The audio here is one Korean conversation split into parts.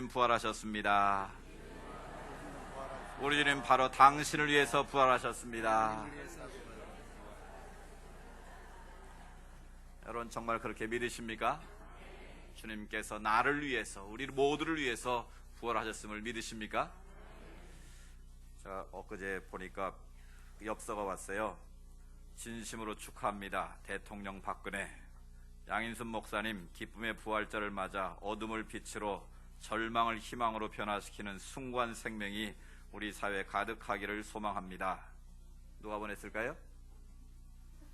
부활하셨습니다. 우리 주님 바로 당신을 위해서 부활하셨습니다. 여러분 정말 그렇게 믿으십니까? 주님께서 나를 위해서, 우리 모두를 위해서 부활하셨음을 믿으십니까? 제가 엊그제 보니까 엽서가 왔어요. 진심으로 축하합니다. 대통령 박근혜, 양인순 목사님 기쁨의 부활절을 맞아 어둠을 빛으로, 절망을 희망으로 변화시키는 숭고한 생명이 우리 사회에 가득하기를 소망합니다. 누가 보냈을까요?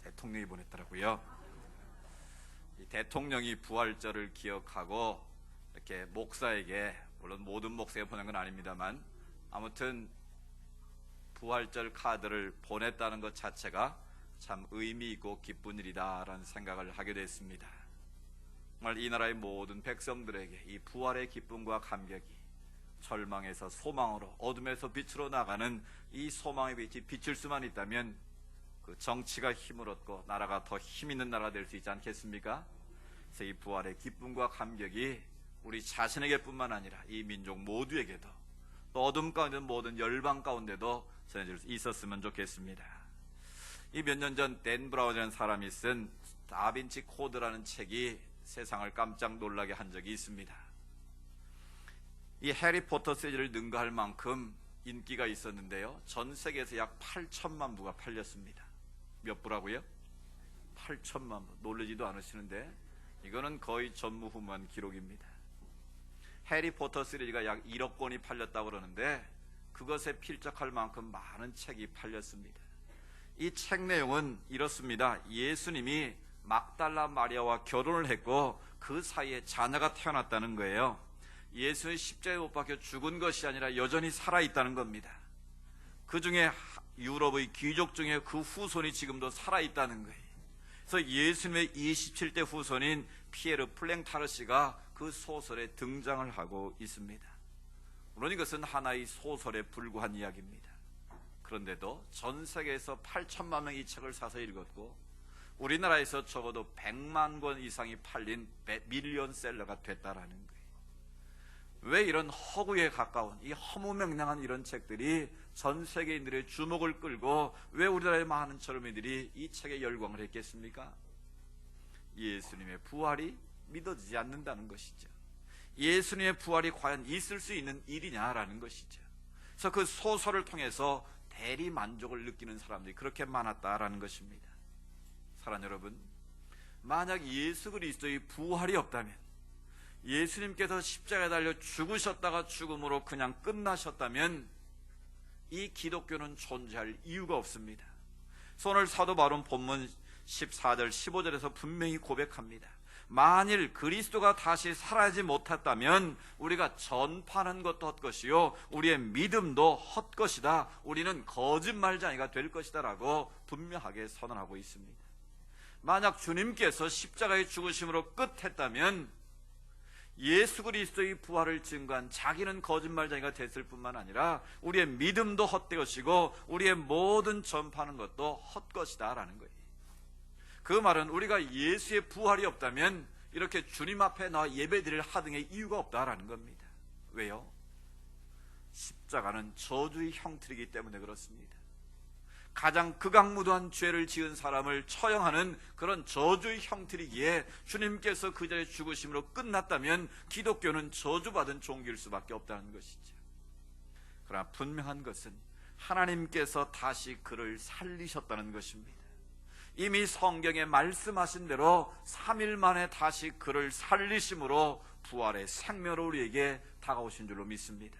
대통령이 보냈더라고요. 이 대통령이 부활절을 기억하고 이렇게 목사에게, 물론 모든 목사에게 보낸 건 아닙니다만, 아무튼 부활절 카드를 보냈다는 것 자체가 참 의미 있고 기쁜 일이다라는 생각을 하게 됐습니다. 정말 이 나라의 모든 백성들에게 이 부활의 기쁨과 감격이 절망에서 소망으로, 어둠에서 빛으로 나가는 이 소망의 빛이 비칠 수만 있다면 그 정치가 힘을 얻고 나라가 더 힘있는 나라가 될 수 있지 않겠습니까? 그래서 이 부활의 기쁨과 감격이 우리 자신에게 뿐만 아니라 이 민족 모두에게도, 또 어둠 가운데 모든 열방 가운데도 전해질 수 있었으면 좋겠습니다. 이 몇 년 전 댄 브라운이라는 사람이 쓴 다빈치 코드라는 책이 세상을 깜짝 놀라게 한 적이 있습니다. 이 해리포터 시리즈를 능가할 만큼 인기가 있었는데요, 전 세계에서 약 8천만 부가 팔렸습니다. 몇 부라고요? 8천만 부. 놀라지도 않으시는데 이거는 거의 전무후무한 기록입니다. 해리포터 시리즈가 약 1억 권이 팔렸다고 그러는데 그것에 필적할 만큼 많은 책이 팔렸습니다. 이 책 내용은 이렇습니다. 예수님이 막달라 마리아와 결혼을 했고 그 사이에 자녀가 태어났다는 거예요. 예수의 십자가에 못 박혀 죽은 것이 아니라 여전히 살아있다는 겁니다. 그 중에 유럽의 귀족 중에 그 후손이 지금도 살아있다는 거예요. 그래서 예수님의 27대 후손인 피에르 플랭타르시가 그 소설에 등장을 하고 있습니다. 물론 이것은 하나의 소설에 불과한 이야기입니다. 그런데도 전 세계에서 8천만 명이 이 책을 사서 읽었고 우리나라에서 적어도 100만 권 이상이 팔린 밀리언셀러가 됐다라는 거예요. 왜 이런 허구에 가까운, 이 허무맹랑한 이런 책들이 전 세계인들의 주목을 끌고 왜 우리나라의 많은 젊은이들이 이 책에 열광을 했겠습니까? 예수님의 부활이 믿어지지 않는다는 것이죠. 예수님의 부활이 과연 있을 수 있는 일이냐라는 것이죠. 그래서 그 소설을 통해서 대리 만족을 느끼는 사람들이 그렇게 많았다라는 것입니다. 사랑하는 여러분, 만약 예수 그리스도의 부활이 없다면, 예수님께서 십자가에 달려 죽으셨다가 죽음으로 그냥 끝나셨다면 이 기독교는 존재할 이유가 없습니다. 오늘 사도 바울은 본문 14절 15절에서 분명히 고백합니다. 만일 그리스도가 다시 살아나지 못했다면 우리가 전파하는 것도 헛것이요 우리의 믿음도 헛것이다. 우리는 거짓말쟁이가 될 것이다 라고 분명하게 선언하고 있습니다. 만약 주님께서 십자가의 죽으심으로 끝했다면 예수 그리스도의 부활을 증거한 자기는 거짓말쟁이가 됐을 뿐만 아니라 우리의 믿음도 헛것이고 우리의 모든 전파하는 것도 헛것이다 라는 거예요. 그 말은 우리가 예수의 부활이 없다면 이렇게 주님 앞에 나와 예배드릴 하등의 이유가 없다라는 겁니다. 왜요? 십자가는 저주의 형틀이기 때문에 그렇습니다. 가장 극악무도한 죄를 지은 사람을 처형하는 그런 저주의 형틀이기에 주님께서 그 자리에 죽으심으로 끝났다면 기독교는 저주받은 종교일 수밖에 없다는 것이죠. 그러나 분명한 것은 하나님께서 다시 그를 살리셨다는 것입니다. 이미 성경에 말씀하신 대로 3일 만에 다시 그를 살리심으로 부활의 생명으로 우리에게 다가오신 줄로 믿습니다.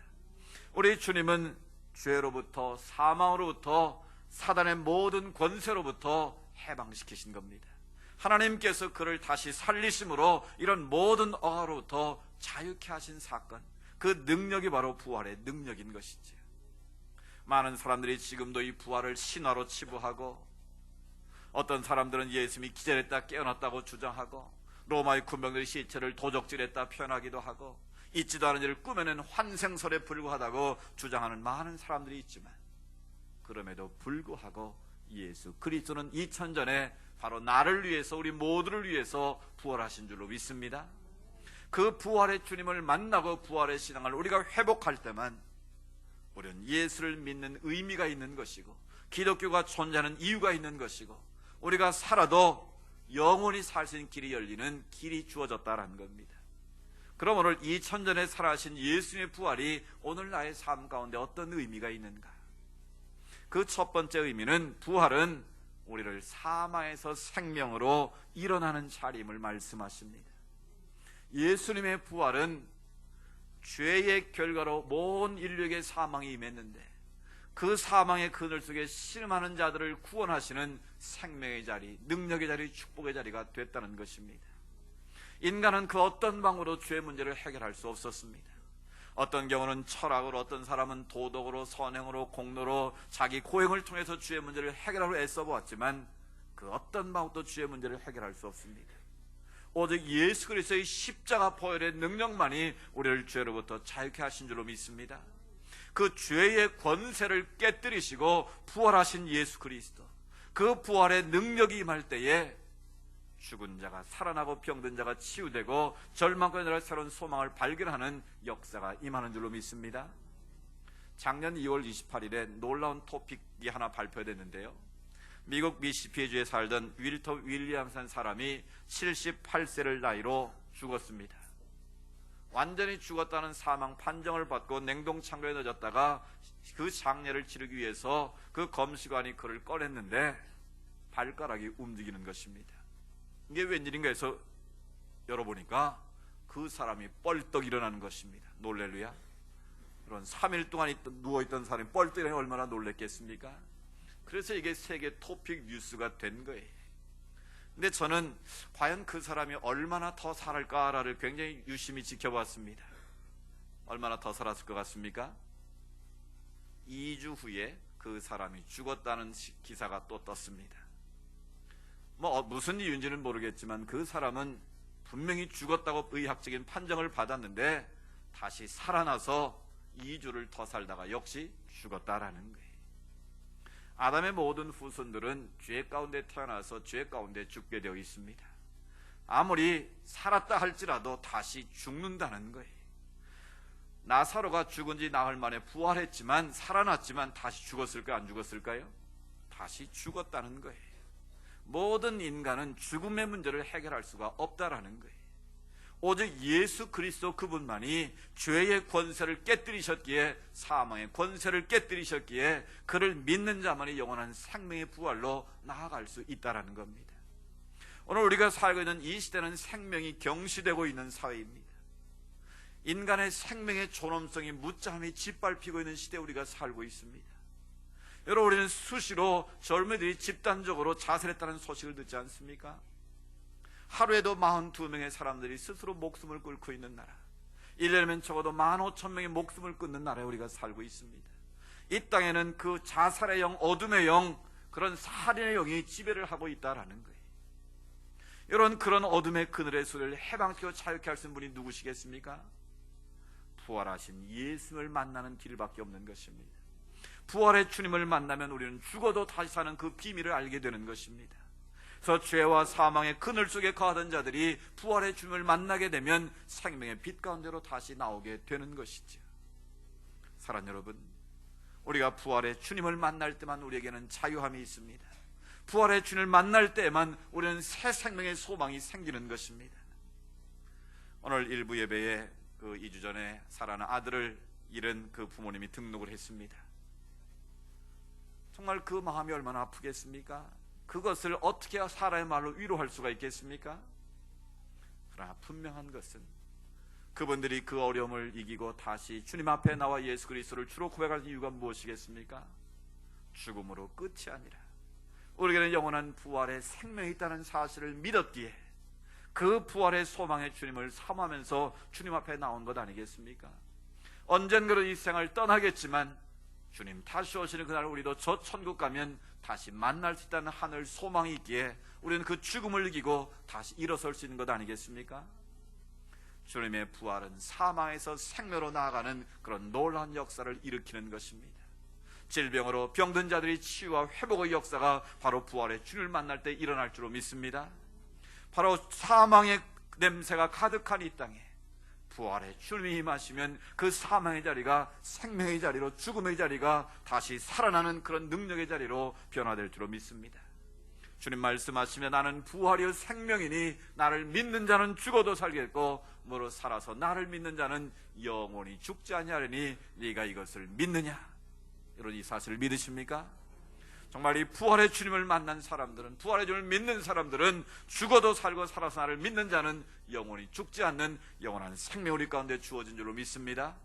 우리 주님은 죄로부터, 사망으로부터, 사단의 모든 권세로부터 해방시키신 겁니다. 하나님께서 그를 다시 살리심으로 이런 모든 억압으로부터 자유케 하신 사건, 그 능력이 바로 부활의 능력인 것이죠. 많은 사람들이 지금도 이 부활을 신화로 치부하고, 어떤 사람들은 예수님이 기절했다 깨어났다고 주장하고, 로마의 군병들이 시체를 도적질했다 표현하기도 하고, 있지도 않은 일을 꾸며낸 환생설에 불과하다고 주장하는 많은 사람들이 있지만, 그럼에도 불구하고 예수 그리스도는 2000년 전에 바로 나를 위해서, 우리 모두를 위해서 부활하신 줄로 믿습니다. 그 부활의 주님을 만나고 부활의 신앙을 우리가 회복할 때만 우리는 예수를 믿는 의미가 있는 것이고 기독교가 존재하는 이유가 있는 것이고 우리가 살아도 영원히 살 수 있는 길이 열리는 길이 주어졌다라는 겁니다. 그럼 오늘 2000전에 살아가신 예수님의 부활이 오늘 나의 삶 가운데 어떤 의미가 있는가? 그 첫 번째 의미는 부활은 우리를 사망에서 생명으로 일어나는 자리임을 말씀하십니다. 예수님의 부활은 죄의 결과로 모든 인류에게 사망이 임했는데 그 사망의 그늘 속에 신음하는 자들을 구원하시는 생명의 자리, 능력의 자리, 축복의 자리가 됐다는 것입니다. 인간은 그 어떤 방법으로 죄의 문제를 해결할 수 없었습니다. 어떤 경우는 철학으로, 어떤 사람은 도덕으로, 선행으로, 공로로 자기 고행을 통해서 죄의 문제를 해결하려 애써보았지만 그 어떤 방법도 죄의 문제를 해결할 수 없습니다. 오직 예수 그리스도의 십자가 보혈의 능력만이 우리를 죄로부터 자유케 하신 줄로 믿습니다. 그 죄의 권세를 깨뜨리시고 부활하신 예수 그리스도, 그 부활의 능력이 임할 때에 죽은 자가 살아나고 병든 자가 치유되고 절망과 나라 새로운 소망을 발견하는 역사가 임하는 줄로 믿습니다. 작년 2월 28일에 놀라운 토픽이 하나 발표됐는데요, 미국 미시시피주에 살던 윌터 윌리엄스라는 사람이 78세를 나이로 죽었습니다. 완전히 죽었다는 사망 판정을 받고 냉동창고에 넣어졌다가 그 장례를 치르기 위해서 그 검시관이 그를 꺼냈는데 발가락이 움직이는 것입니다. 이게 웬일인가 해서 열어보니까 그 사람이 뻘떡 일어나는 것입니다. 놀렐루야. 그런 3일 동안 누워있던 사람이 뻘떡 일어나니 얼마나 놀랬겠습니까? 그래서 이게 세계 토픽 뉴스가 된 거예요. 근데 저는 과연 그 사람이 얼마나 더 살을까를 굉장히 유심히 지켜봤습니다. 얼마나 더 살았을 것 같습니까? 2주 후에 그 사람이 죽었다는 기사가 또 떴습니다. 무슨 이유인지는 모르겠지만 그 사람은 분명히 죽었다고 의학적인 판정을 받았는데 다시 살아나서 2주를 더 살다가 역시 죽었다라는 거예요. 아담의 모든 후손들은 죄 가운데 태어나서 죄 가운데 죽게 되어 있습니다. 아무리 살았다 할지라도 다시 죽는다는 거예요. 나사로가 죽은 지 나흘 만에 부활했지만 살아났지만 다시 죽었을까요? 안 죽었을까요? 다시 죽었다는 거예요. 모든 인간은 죽음의 문제를 해결할 수가 없다라는 거예요. 오직 예수 그리스도 그분만이 죄의 권세를 깨뜨리셨기에, 사망의 권세를 깨뜨리셨기에 그를 믿는 자만이 영원한 생명의 부활로 나아갈 수 있다라는 겁니다. 오늘 우리가 살고 있는 이 시대는 생명이 경시되고 있는 사회입니다. 인간의 생명의 존엄성이 무참히 짓밟히고 있는 시대에 우리가 살고 있습니다. 여러분, 우리는 수시로 젊은이들이 집단적으로 자살했다는 소식을 듣지 않습니까? 하루에도 42명의 사람들이 스스로 목숨을 끊고 있는 나라, 1년이면 적어도 15,000명의 목숨을 끊는 나라에 우리가 살고 있습니다. 이 땅에는 그 자살의 영, 어둠의 영, 그런 살인의 영이 지배를 하고 있다라는 거예요. 여러분, 그런 어둠의 그늘의 소리를 해방시키고 자유케 할 수 있는 분이 누구시겠습니까? 부활하신 예수를 만나는 길밖에 없는 것입니다. 부활의 주님을 만나면 우리는 죽어도 다시 사는 그 비밀을 알게 되는 것입니다. 그래서 죄와 사망의 그늘 속에 거하던 자들이 부활의 주님을 만나게 되면 생명의 빛 가운데로 다시 나오게 되는 것이죠. 사랑하는 여러분, 우리가 부활의 주님을 만날 때만 우리에게는 자유함이 있습니다. 부활의 주님을 만날 때에만 우리는 새 생명의 소망이 생기는 것입니다. 오늘 일부 예배에 그 2주 전에 살아난 아들을 잃은 그 부모님이 등록을 했습니다. 정말 그 마음이 얼마나 아프겠습니까? 그것을 어떻게 사람의 말로 위로할 수가 있겠습니까? 그러나 분명한 것은 그분들이 그 어려움을 이기고 다시 주님 앞에 나와 예수 그리스도를 주로 고백할 이유가 무엇이겠습니까? 죽음으로 끝이 아니라 우리에게는 영원한 부활의 생명이 있다는 사실을 믿었기에 그 부활의 소망의 주님을 사모하면서 주님 앞에 나온 것 아니겠습니까? 언젠가는 이 생을 떠나겠지만 주님 다시 오시는 그날 우리도 저 천국 가면 다시 만날 수 있다는 하늘 소망이 있기에 우리는 그 죽음을 이기고 다시 일어설 수 있는 것 아니겠습니까? 주님의 부활은 사망에서 생명으로 나아가는 그런 놀라운 역사를 일으키는 것입니다. 질병으로 병든 자들이 치유와 회복의 역사가 바로 부활의 주님을 만날 때 일어날 줄로 믿습니다. 바로 사망의 냄새가 가득한 이 땅에 부활의 주님이 임하시면 그 사망의 자리가 생명의 자리로, 죽음의 자리가 다시 살아나는 그런 능력의 자리로 변화될 줄로 믿습니다. 주님 말씀하시면 나는 부활이요 생명이니 나를 믿는 자는 죽어도 살겠고 무릇 살아서 나를 믿는 자는 영원히 죽지 아니하리니 네가 이것을 믿느냐? 이런 이 사실을 믿으십니까? 정말 이 부활의 주님을 만난 사람들은, 부활의 주님을 믿는 사람들은 죽어도 살고 살아서 나를 믿는 자는 영원히 죽지 않는 영원한 생명 우리 가운데 주어진 줄로 믿습니다.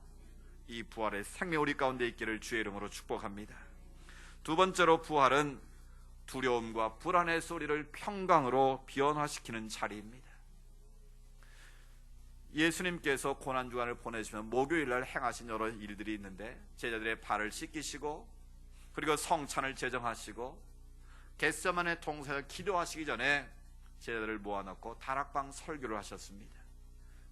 이 부활의 생명 우리 가운데 있기를 주의 이름으로 축복합니다. 두 번째로 부활은 두려움과 불안의 소리를 평강으로 변화시키는 자리입니다. 예수님께서 고난주간을 보내시면 목요일날 행하신 여러 일들이 있는데 제자들의 발을 씻기시고 그리고 성찬을 제정하시고 겟세마네 동산에서 기도하시기 전에 제자들을 모아놓고 다락방 설교를 하셨습니다.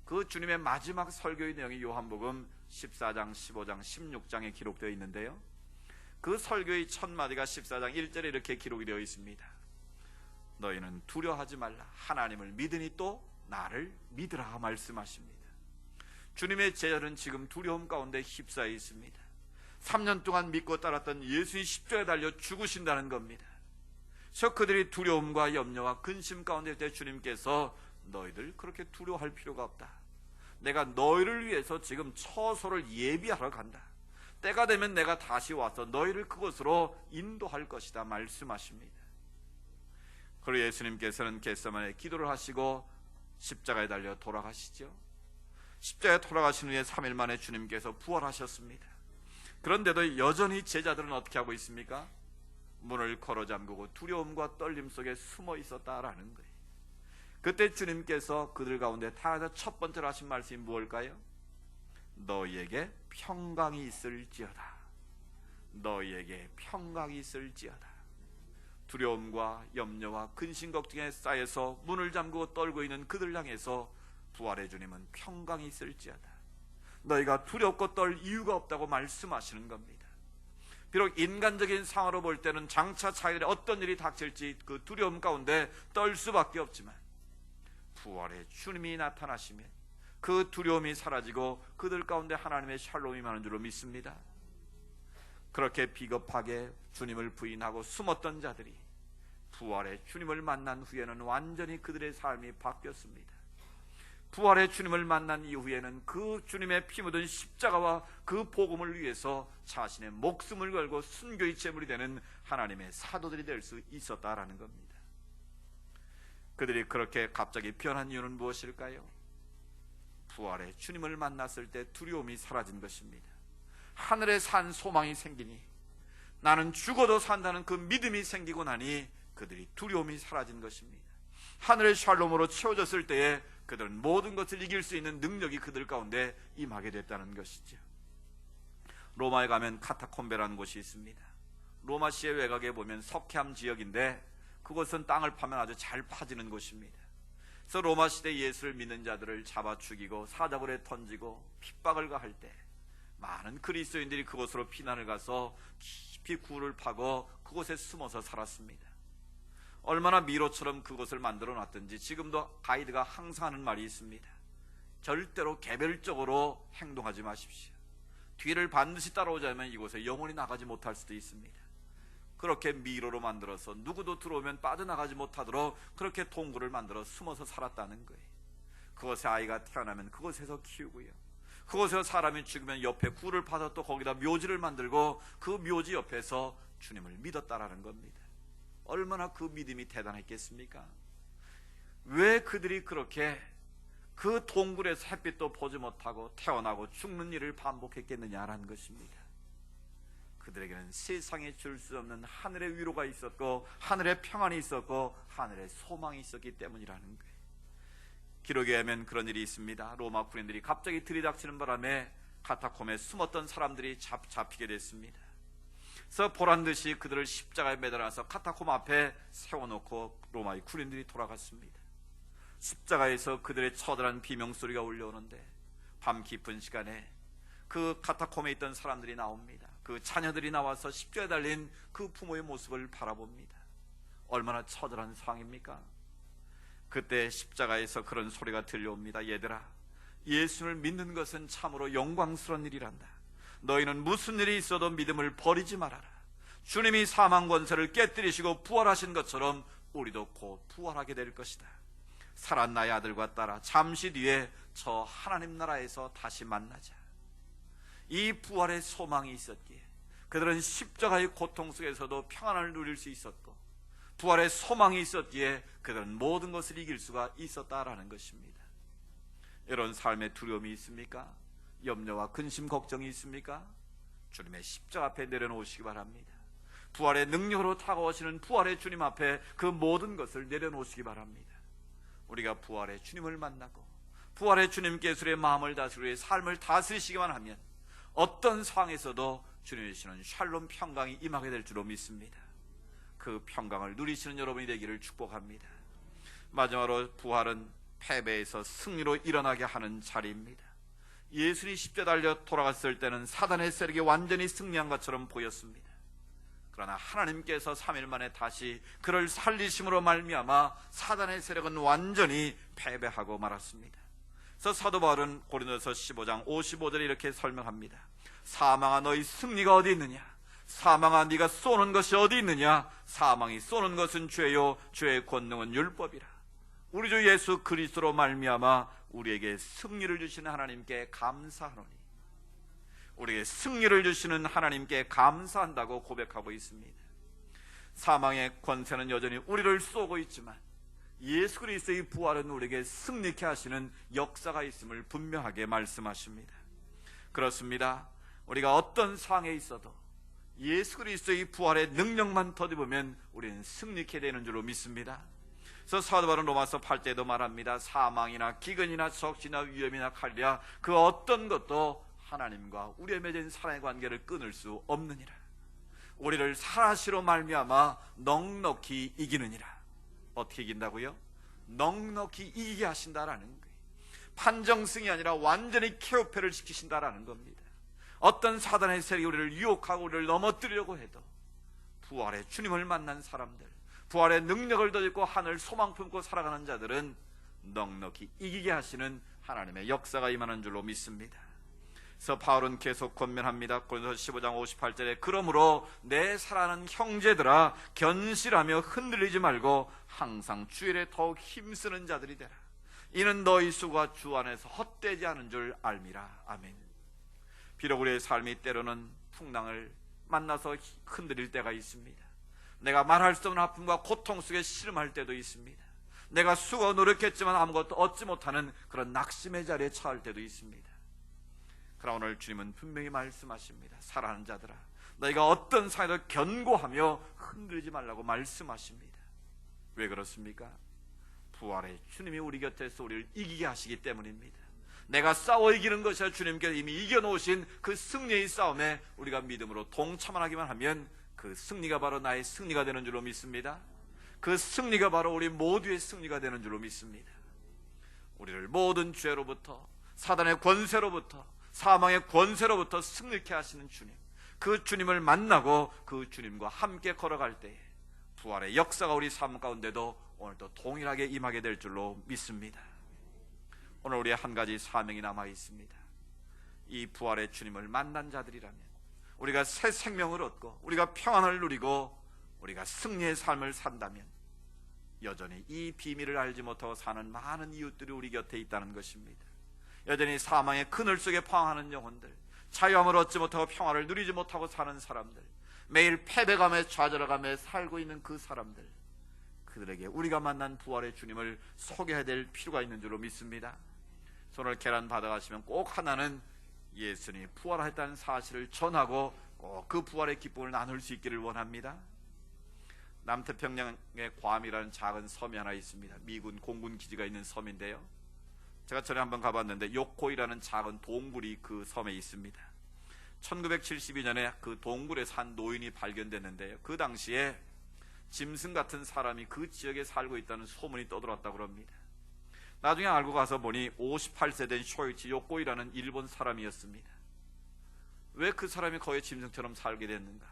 그 주님의 마지막 설교의 내용이 요한복음 14장, 15장, 16장에 기록되어 있는데요, 그 설교의 첫 마디가 14장 1절에 이렇게 기록이 되어 있습니다. 너희는 두려워하지 말라. 하나님을 믿으니 또 나를 믿으라 말씀하십니다. 주님의 제자들은 지금 두려움 가운데 휩싸여 있습니다. 3년 동안 믿고 따랐던 예수의 십자가에 달려 죽으신다는 겁니다. 그래서 그들이 두려움과 염려와 근심 가운데 있을 때 주님께서 너희들 그렇게 두려워할 필요가 없다. 내가 너희를 위해서 지금 처소를 예비하러 간다. 때가 되면 내가 다시 와서 너희를 그곳으로 인도할 것이다 말씀하십니다. 그리고 예수님께서는 겟세마네 기도를 하시고 십자가에 달려 돌아가시죠. 십자가에 돌아가신 후에 3일 만에 주님께서 부활하셨습니다. 그런데도 여전히 제자들은 어떻게 하고 있습니까? 문을 걸어 잠그고 두려움과 떨림 속에 숨어 있었다라는 거예요. 그때 주님께서 그들 가운데 타나서 첫 번째로 하신 말씀이 무엇일까요? 너희에게 평강이 있을지어다. 너희에게 평강이 있을지어다. 두려움과 염려와 근심 걱정에 쌓여서 문을 잠그고 떨고 있는 그들 향해서 부활의 주님은 평강이 있을지어다. 너희가 두렵고 떨 이유가 없다고 말씀하시는 겁니다. 비록 인간적인 상황으로 볼 때는 장차 자기들의 어떤 일이 닥칠지 그 두려움 가운데 떨 수밖에 없지만 부활의 주님이 나타나시면 그 두려움이 사라지고 그들 가운데 하나님의 샬롬이 많은 줄로 믿습니다. 그렇게 비겁하게 주님을 부인하고 숨었던 자들이 부활의 주님을 만난 후에는 완전히 그들의 삶이 바뀌었습니다. 부활의 주님을 만난 이후에는 그 주님의 피 묻은 십자가와 그 복음을 위해서 자신의 목숨을 걸고 순교의 제물이 되는 하나님의 사도들이 될 수 있었다라는 겁니다. 그들이 그렇게 갑자기 변한 이유는 무엇일까요? 부활의 주님을 만났을 때 두려움이 사라진 것입니다. 하늘에 산 소망이 생기니, 나는 죽어도 산다는 그 믿음이 생기고 나니 그들이 두려움이 사라진 것입니다. 하늘의 샬롬으로 채워졌을 때에 그들은 모든 것을 이길 수 있는 능력이 그들 가운데 임하게 됐다는 것이죠. 로마에 가면 카타콤베라는 곳이 있습니다. 로마시의 외곽에 보면 석회암 지역인데 그곳은 땅을 파면 아주 잘 파지는 곳입니다. 그래서 로마 시대 예수를 믿는 자들을 잡아 죽이고 사자굴에 던지고 핍박을 가할 때 많은 그리스도인들이 그곳으로 피난을 가서 깊이 굴을 파고 그곳에 숨어서 살았습니다. 얼마나 미로처럼 그곳을 만들어 놨든지 지금도 가이드가 항상 하는 말이 있습니다. 절대로 개별적으로 행동하지 마십시오. 뒤를 반드시 따라오자면 이곳에 영원히 나가지 못할 수도 있습니다. 그렇게 미로로 만들어서 누구도 들어오면 빠져나가지 못하도록 그렇게 동굴을 만들어 숨어서 살았다는 거예요. 그곳에 아이가 태어나면 그곳에서 키우고요, 그곳에서 사람이 죽으면 옆에 굴을 파서 또 거기다 묘지를 만들고 그 묘지 옆에서 주님을 믿었다라는 겁니다. 얼마나 그 믿음이 대단했겠습니까? 왜 그들이 그렇게 그 동굴에서 햇빛도 보지 못하고 태어나고 죽는 일을 반복했겠느냐라는 것입니다. 그들에게는 세상에 줄 수 없는 하늘의 위로가 있었고 하늘의 평안이 있었고 하늘의 소망이 있었기 때문이라는 거예요. 기록에 하면 그런 일이 있습니다. 로마 군인들이 갑자기 들이닥치는 바람에 카타콤에 숨었던 사람들이 잡히게 됐습니다. 그래서 보란듯이 그들을 십자가에 매달아서 카타콤 앞에 세워놓고 로마의 군인들이 돌아갔습니다. 십자가에서 그들의 처절한 비명소리가 울려오는데 밤 깊은 시간에 그 카타콤에 있던 사람들이 나옵니다. 그 자녀들이 나와서 십자가에 달린 그 부모의 모습을 바라봅니다. 얼마나 처절한 상황입니까? 그때 십자가에서 그런 소리가 들려옵니다. 얘들아, 예수를 믿는 것은 참으로 영광스러운 일이란다. 너희는 무슨 일이 있어도 믿음을 버리지 말아라. 주님이 사망 권세를 깨뜨리시고 부활하신 것처럼 우리도 곧 부활하게 될 것이다. 살아 나의 아들과 딸아, 잠시 뒤에 저 하나님 나라에서 다시 만나자. 이 부활의 소망이 있었기에 그들은 십자가의 고통 속에서도 평안을 누릴 수 있었고, 부활의 소망이 있었기에 그들은 모든 것을 이길 수가 있었다라는 것입니다. 이런 삶의 두려움이 있습니까? 염려와 근심, 걱정이 있습니까? 주님의 십자가 앞에 내려놓으시기 바랍니다. 부활의 능력으로 다가오시는 부활의 주님 앞에 그 모든 것을 내려놓으시기 바랍니다. 우리가 부활의 주님을 만나고 부활의 주님께서 우리의 마음을 다스리고 우리의 삶을 다스리시기만 하면 어떤 상황에서도 주님이 주시는 샬롬 평강이 임하게 될 줄로 믿습니다. 그 평강을 누리시는 여러분이 되기를 축복합니다. 마지막으로 부활은 패배에서 승리로 일어나게 하는 자리입니다. 예수님이 십자가에 달려 돌아갔을 때는 사단의 세력이 완전히 승리한 것처럼 보였습니다. 그러나 하나님께서 3일 만에 다시 그를 살리심으로 말미암아 사단의 세력은 완전히 패배하고 말았습니다. 그래서 사도 바울은 고린도서 15장 55절에 이렇게 설명합니다. 사망아, 너희 승리가 어디 있느냐? 사망아, 네가 쏘는 것이 어디 있느냐? 사망이 쏘는 것은 죄요, 죄의 권능은 율법이라. 우리 주 예수 그리스도로 말미암아 우리에게 승리를 주시는 하나님께 감사하노니, 우리에게 승리를 주시는 하나님께 감사한다고 고백하고 있습니다. 사망의 권세는 여전히 우리를 쏘고 있지만 예수 그리스도의 부활은 우리에게 승리케 하시는 역사가 있음을 분명하게 말씀하십니다. 그렇습니다. 우리가 어떤 상황에 있어도 예수 그리스도의 부활의 능력만 더듬으면 우리는 승리케 되는 줄로 믿습니다. 그래서 사도 바울은 로마서 8장에도 말합니다. 사망이나 기근이나 적시나 위험이나 칼이라 그 어떤 것도 하나님과 우리의 맺은 사랑의 관계를 끊을 수 없느니라. 우리를 살아시로 말미암아 넉넉히 이기느니라. 어떻게 이긴다고요? 넉넉히 이기게 하신다라는 거예요. 판정승이 아니라 완전히 KO패를 시키신다라는 겁니다. 어떤 사단의 세력이 우리를 유혹하고 우리를 넘어뜨리려고 해도 부활의 주님을 만난 사람들, 부활의 능력을 덧입고 하늘 소망 품고 살아가는 자들은 넉넉히 이기게 하시는 하나님의 역사가 임하는 줄로 믿습니다. 그래서 바울은 계속 권면합니다. 고린도서 15장 58절에 그러므로 내 사랑하는 형제들아, 견실하며 흔들리지 말고 항상 주 일에 더욱 힘쓰는 자들이 되라. 이는 너희 수가 주 안에서 헛되지 않은 줄 알미라. 아멘. 비록 우리의 삶이 때로는 풍랑을 만나서 흔들릴 때가 있습니다. 내가 말할 수 없는 아픔과 고통 속에 씨름할 때도 있습니다. 내가 수고 노력했지만 아무것도 얻지 못하는 그런 낙심의 자리에 처할 때도 있습니다. 그러나 오늘 주님은 분명히 말씀하십니다. 사랑하는 자들아, 너희가 어떤 상황에도 견고하며 흔들리지 말라고 말씀하십니다. 왜 그렇습니까? 부활의 주님이 우리 곁에서 우리를 이기게 하시기 때문입니다. 내가 싸워 이기는 것이 아니라 주님께서 이미 이겨놓으신 그 승리의 싸움에 우리가 믿음으로 동참하기만 하면 그 승리가 바로 나의 승리가 되는 줄로 믿습니다. 그 승리가 바로 우리 모두의 승리가 되는 줄로 믿습니다. 우리를 모든 죄로부터, 사단의 권세로부터, 사망의 권세로부터 승리케 하시는 주님, 그 주님을 만나고 그 주님과 함께 걸어갈 때에 부활의 역사가 우리 삶 가운데도 오늘도 동일하게 임하게 될 줄로 믿습니다. 오늘 우리의 한 가지 사명이 남아 있습니다. 이 부활의 주님을 만난 자들이라면 우리가 새 생명을 얻고 우리가 평안을 누리고 우리가 승리의 삶을 산다면 여전히 이 비밀을 알지 못하고 사는 많은 이웃들이 우리 곁에 있다는 것입니다. 여전히 사망의 그늘 속에 방황하는 영혼들, 자유함을 얻지 못하고 평화를 누리지 못하고 사는 사람들, 매일 패배감에 좌절감에 살고 있는 그 사람들, 그들에게 우리가 만난 부활의 주님을 소개해야 될 필요가 있는 줄로 믿습니다. 손을 계란 받아가시면 꼭 하나는 예수님이 부활했다는 사실을 전하고 꼭 그 부활의 기쁨을 나눌 수 있기를 원합니다. 남태평양에 괌이라는 작은 섬이 하나 있습니다. 미군 공군 기지가 있는 섬인데요, 제가 전에 한번 가봤는데 요코이라는 작은 동굴이 그 섬에 있습니다. 1972년에 그 동굴에 산 노인이 발견됐는데요, 그 당시에 짐승 같은 사람이 그 지역에 살고 있다는 소문이 떠들었다고 합니다. 나중에 알고 가서 보니 58세 된 쇼이치 요코이라는 일본 사람이었습니다. 왜 그 사람이 거의 짐승처럼 살게 됐는가?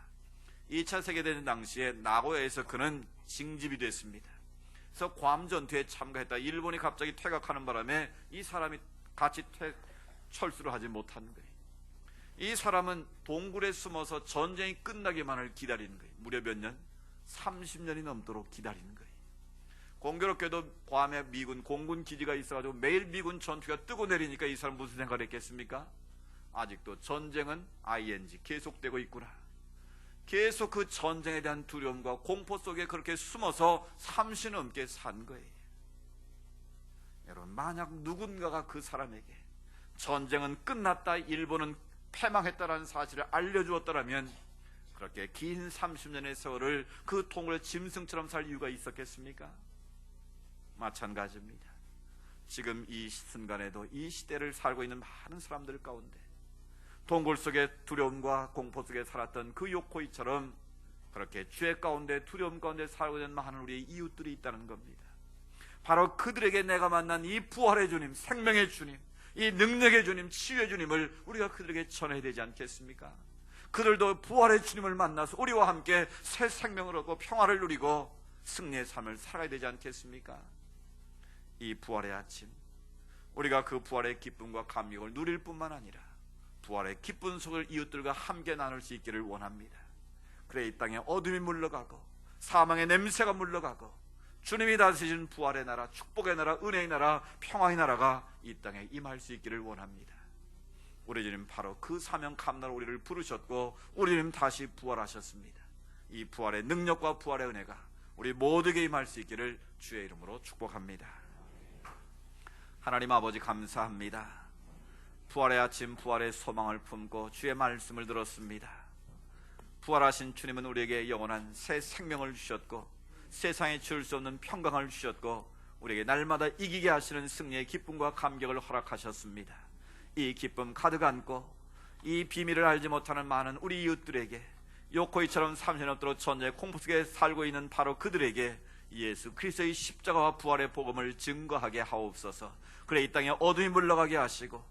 2차 세계대전 당시에 나고야에서 그는 징집이 됐습니다. 그래서 괌 전투에 참가했다 일본이 갑자기 퇴각하는 바람에 이 사람이 같이 철수를 하지 못하는 거예요. 이 사람은 동굴에 숨어서 전쟁이 끝나기만을 기다리는 거예요. 무려 몇 년? 30년이 넘도록 기다리는 거예요. 공교롭게도 괌에 미군 공군 기지가 있어가지고 매일 미군 전투가 뜨고 내리니까 이 사람 무슨 생각을 했겠습니까? 아직도 전쟁은 ing 계속되고 있구나. 계속 그 전쟁에 대한 두려움과 공포 속에 그렇게 숨어서 30년 넘게 산 거예요. 여러분, 만약 누군가가 그 사람에게 전쟁은 끝났다, 일본은 패망했다라는 사실을 알려주었더라면 그렇게 긴 30년의 세월을 그 동굴의 짐승처럼 살 이유가 있었겠습니까? 마찬가지입니다. 지금 이 순간에도 이 시대를 살고 있는 많은 사람들 가운데 동굴 속의 두려움과 공포 속에 살았던 그 요코이처럼 그렇게 죄 가운데 두려움 가운데 살고 있는 많은 우리의 이웃들이 있다는 겁니다. 바로 그들에게 내가 만난 이 부활의 주님, 생명의 주님, 이 능력의 주님, 치유의 주님을 우리가 그들에게 전해야 되지 않겠습니까? 그들도 부활의 주님을 만나서 우리와 함께 새 생명을 얻고 평화를 누리고 승리의 삶을 살아야 되지 않겠습니까? 이 부활의 아침, 우리가 그 부활의 기쁨과 감격을 누릴 뿐만 아니라 부활의 기쁜 속을 이웃들과 함께 나눌 수 있기를 원합니다. 그래 이 땅에 어둠이 물러가고 사망의 냄새가 물러가고 주님이 다스리신 부활의 나라, 축복의 나라, 은혜의 나라, 평화의 나라가 이 땅에 임할 수 있기를 원합니다. 우리 주님 바로 그 사명 감나로 우리를 부르셨고 우리 주님 다시 부활하셨습니다. 이 부활의 능력과 부활의 은혜가 우리 모두에게 임할 수 있기를 주의 이름으로 축복합니다. 하나님 아버지, 감사합니다. 부활의 아침, 부활의 소망을 품고 주의 말씀을 들었습니다. 부활하신 주님은 우리에게 영원한 새 생명을 주셨고 세상에 줄 수 없는 평강을 주셨고 우리에게 날마다 이기게 하시는 승리의 기쁨과 감격을 허락하셨습니다. 이 기쁨 가득 안고 이 비밀을 알지 못하는 많은 우리 이웃들에게, 요코이처럼 30년 넘도록 전쟁의 공포 속에 살고 있는 바로 그들에게 예수 그리스도의 십자가와 부활의 복음을 증거하게 하옵소서. 그래 이 땅에 어둠이 물러가게 하시고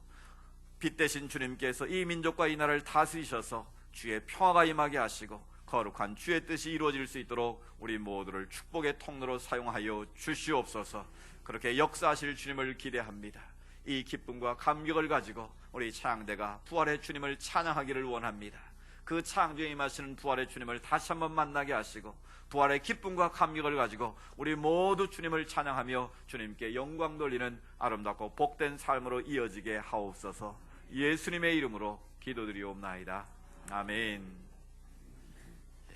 빛 대신 주님께서 이 민족과 이 나라를 다스리셔서 주의 평화가 임하게 하시고 거룩한 주의 뜻이 이루어질 수 있도록 우리 모두를 축복의 통로로 사용하여 주시옵소서. 그렇게 역사하실 주님을 기대합니다. 이 기쁨과 감격을 가지고 우리 찬양대가 부활의 주님을 찬양하기를 원합니다. 그 창조에 임하시는 부활의 주님을 다시 한번 만나게 하시고 부활의 기쁨과 감격을 가지고 우리 모두 주님을 찬양하며 주님께 영광 돌리는 아름답고 복된 삶으로 이어지게 하옵소서. 예수님의 이름으로 기도드리옵나이다. 아멘.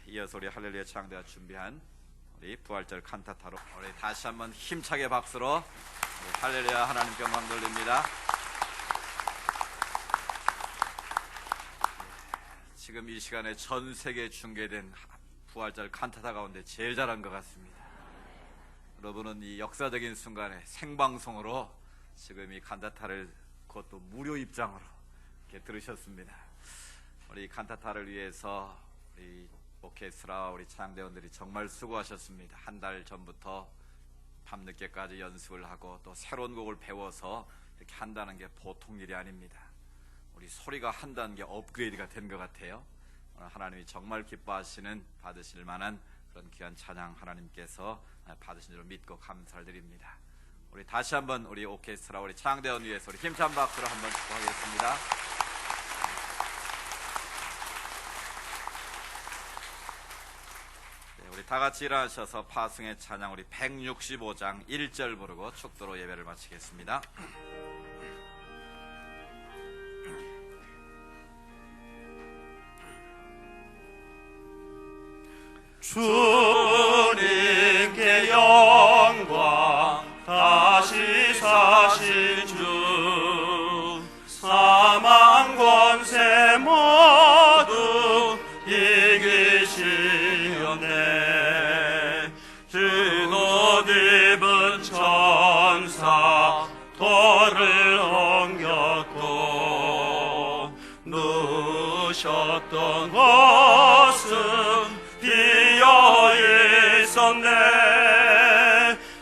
이어서 우리 할렐루야 창대가 준비한 우리 부활절 칸타타로 우리 다시 한번 힘차게 박수로 할렐루야 하나님께 영광 돌립니다. 지금 이 시간에 전 세계에 중계된 부활절 칸타타 가운데 제일 잘한 것 같습니다. 여러분은 이 역사적인 순간에 생방송으로 지금 이 칸타타를 그것도 무료 입장으로 이렇게 들으셨습니다. 우리 칸타타를 위해서 우리 오케스트라 우리 찬양대원들이 정말 수고하셨습니다. 한 달 전부터 밤늦게까지 연습을 하고 또 새로운 곡을 배워서 이렇게 한다는 게 보통 일이 아닙니다. 우리 소리가 한 단계 업그레이드가 된 것 같아요. 오늘 하나님이 정말 기뻐하시는 받으실 만한 그런 귀한 찬양 하나님께서 받으신 줄 믿고 감사를 드립니다. 우리 다시 한번 우리 오케스트라 우리 찬양대원 위해서 우리 힘찬 박수로 한번 축복하겠습니다. 우리 다 같이 일어나셔서 파승의 찬양 우리 165장 1절 부르고 축도로 예배를 마치겠습니다. 주님께 영광 다시 사신 주 사망 권세 모두 이기시었네. 든옷 입은 천사 돌을 옮겼고 누셨던 곳은 비어 있었네.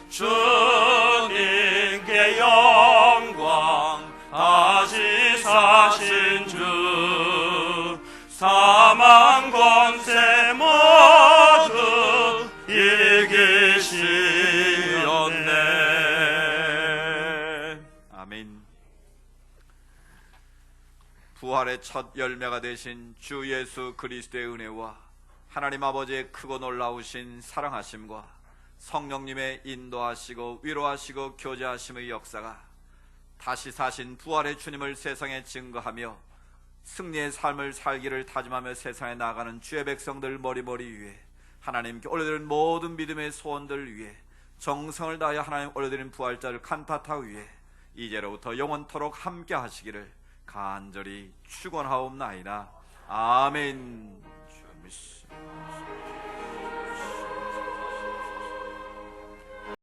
주님께 영광 다시 사신 주 사망 권세 모두 이기시었네. 아멘. 부활의 첫 열매가 되신 주 예수 그리스도의 은혜와 하나님 아버지의 크고 놀라우신 사랑하심과 성령님의 인도하시고 위로하시고 교제하심의 역사가 다시 사신 부활의 주님을 세상에 증거하며 승리의 삶을 살기를 다짐하며 세상에 나가는 주의 백성들 머리머리 위에 하나님께 올려드린 모든 믿음의 소원들 위에 정성을 다하여 하나님 올려드린 부활자를 칸타타 위에 이제로부터 영원토록 함께 하시기를 간절히 축원하옵나이다. 아멘. 주 믿습니다.